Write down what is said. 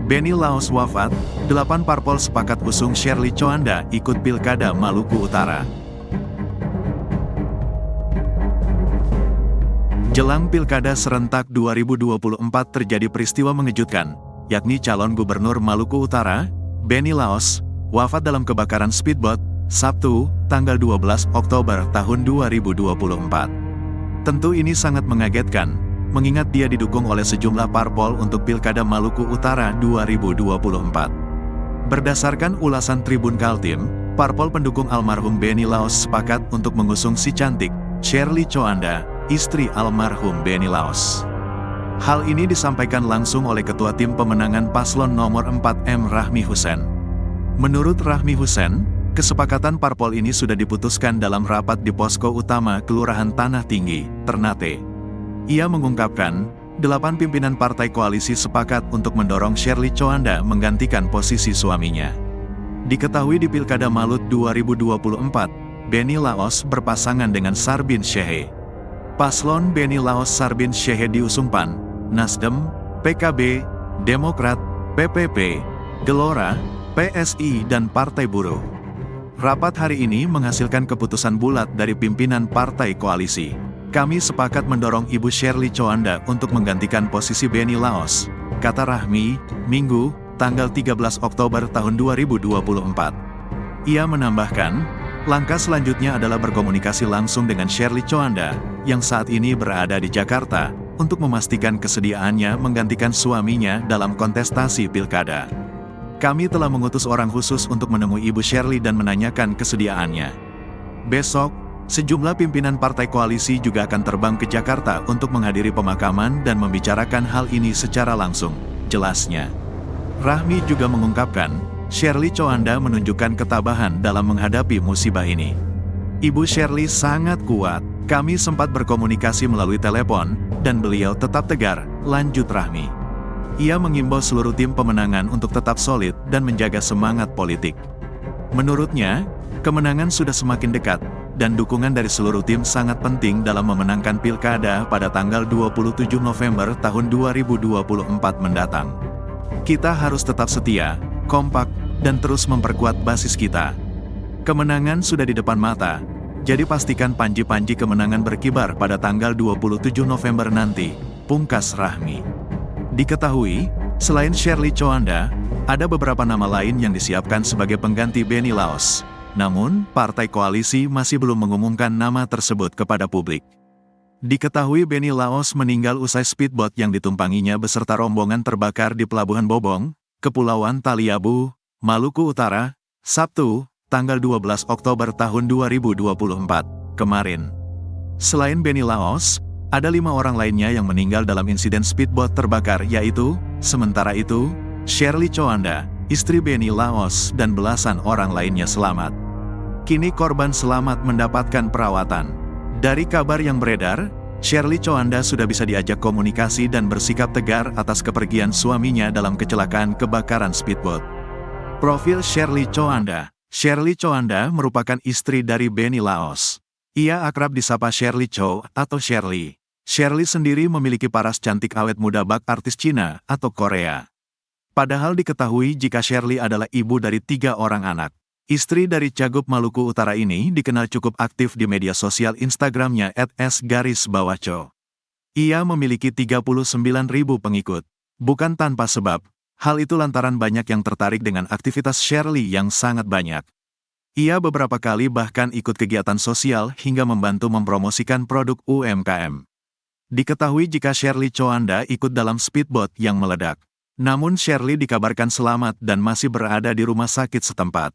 Benny Laos wafat, 8 parpol sepakat usung Shirley Choanda ikut Pilkada Maluku Utara. Jelang Pilkada serentak 2024 terjadi peristiwa mengejutkan, yakni calon gubernur Maluku Utara, Benny Laos, wafat dalam kebakaran speedboat, Sabtu, tanggal 12 Oktober tahun 2024. Tentu ini sangat mengagetkan, mengingat dia didukung oleh sejumlah parpol untuk Pilkada Maluku Utara 2024. Berdasarkan ulasan Tribun Kaltim, parpol pendukung almarhum Benny Laos sepakat untuk mengusung si cantik, Shirley Choanda, istri almarhum Benny Laos. Hal ini disampaikan langsung oleh Ketua Tim Pemenangan Paslon nomor 4 M. Rahmi Hussein. Menurut Rahmi Hussein, kesepakatan parpol ini sudah diputuskan dalam rapat di Posko Utama Kelurahan Tanah Tinggi, Ternate. Ia mengungkapkan, 8 pimpinan partai koalisi sepakat untuk mendorong Shirley Choanda menggantikan posisi suaminya. Diketahui di Pilkada Malut 2024, Benny Laos berpasangan dengan Sarbin Shehe. Paslon Benny Laos Sarbin Shehe diusung PAN, Nasdem, PKB, Demokrat, PPP, Gelora, PSI dan Partai Buruh. Rapat hari ini menghasilkan keputusan bulat dari pimpinan partai koalisi. Kami sepakat mendorong Ibu Shirley Choanda untuk menggantikan posisi Benny Laos, kata Rahmi, Minggu, tanggal 13 Oktober tahun 2024. Ia menambahkan, langkah selanjutnya adalah berkomunikasi langsung dengan Shirley Choanda, yang saat ini berada di Jakarta, untuk memastikan kesediaannya menggantikan suaminya dalam kontestasi pilkada. Kami telah mengutus orang khusus untuk menemui Ibu Shirley dan menanyakan kesediaannya. Besok, sejumlah pimpinan partai koalisi juga akan terbang ke Jakarta untuk menghadiri pemakaman dan membicarakan hal ini secara langsung, jelasnya. Rahmi juga mengungkapkan, Shirley Choanda menunjukkan ketabahan dalam menghadapi musibah ini. Ibu Shirley sangat kuat, kami sempat berkomunikasi melalui telepon, dan beliau tetap tegar, lanjut Rahmi. Ia mengimbau seluruh tim pemenangan untuk tetap solid dan menjaga semangat politik. Menurutnya, kemenangan sudah semakin dekat, dan dukungan dari seluruh tim sangat penting dalam memenangkan pilkada pada tanggal 27 November tahun 2024 mendatang. Kita harus tetap setia, kompak, dan terus memperkuat basis kita. Kemenangan sudah di depan mata, jadi pastikan panji-panji kemenangan berkibar pada tanggal 27 November nanti, pungkas Rahmi. Diketahui, selain Shirley Choanda, ada beberapa nama lain yang disiapkan sebagai pengganti Benny Laos. Namun, partai koalisi masih belum mengumumkan nama tersebut kepada publik. Diketahui Benny Laos meninggal usai speedboat yang ditumpanginya beserta rombongan terbakar di Pelabuhan Bobong, Kepulauan Taliabu, Maluku Utara, Sabtu, tanggal 12 Oktober tahun 2024, kemarin. Selain Benny Laos, ada 5 orang lainnya yang meninggal dalam insiden speedboat terbakar yaitu, sementara itu, Shirley Choanda, istri Benny Laos dan belasan orang lainnya selamat. Kini korban selamat mendapatkan perawatan. Dari kabar yang beredar, Shirley Choanda sudah bisa diajak komunikasi dan bersikap tegar atas kepergian suaminya dalam kecelakaan kebakaran speedboat. Profil Shirley Choanda. Shirley Choanda merupakan istri dari Benny Laos. Ia akrab disapa Shirley Cho atau Shirley. Shirley sendiri memiliki paras cantik awet muda bak artis Cina atau Korea. Padahal diketahui jika Shirley adalah ibu dari 3 orang anak. Istri dari Cagup Maluku Utara ini dikenal cukup aktif di media sosial Instagramnya @s_cho. Ia memiliki 39.000 pengikut. Bukan tanpa sebab, hal itu lantaran banyak yang tertarik dengan aktivitas Shirley yang sangat banyak. Ia beberapa kali bahkan ikut kegiatan sosial hingga membantu mempromosikan produk UMKM. Diketahui jika Shirley Choanda ikut dalam speedboat yang meledak. Namun Shirley dikabarkan selamat dan masih berada di rumah sakit setempat.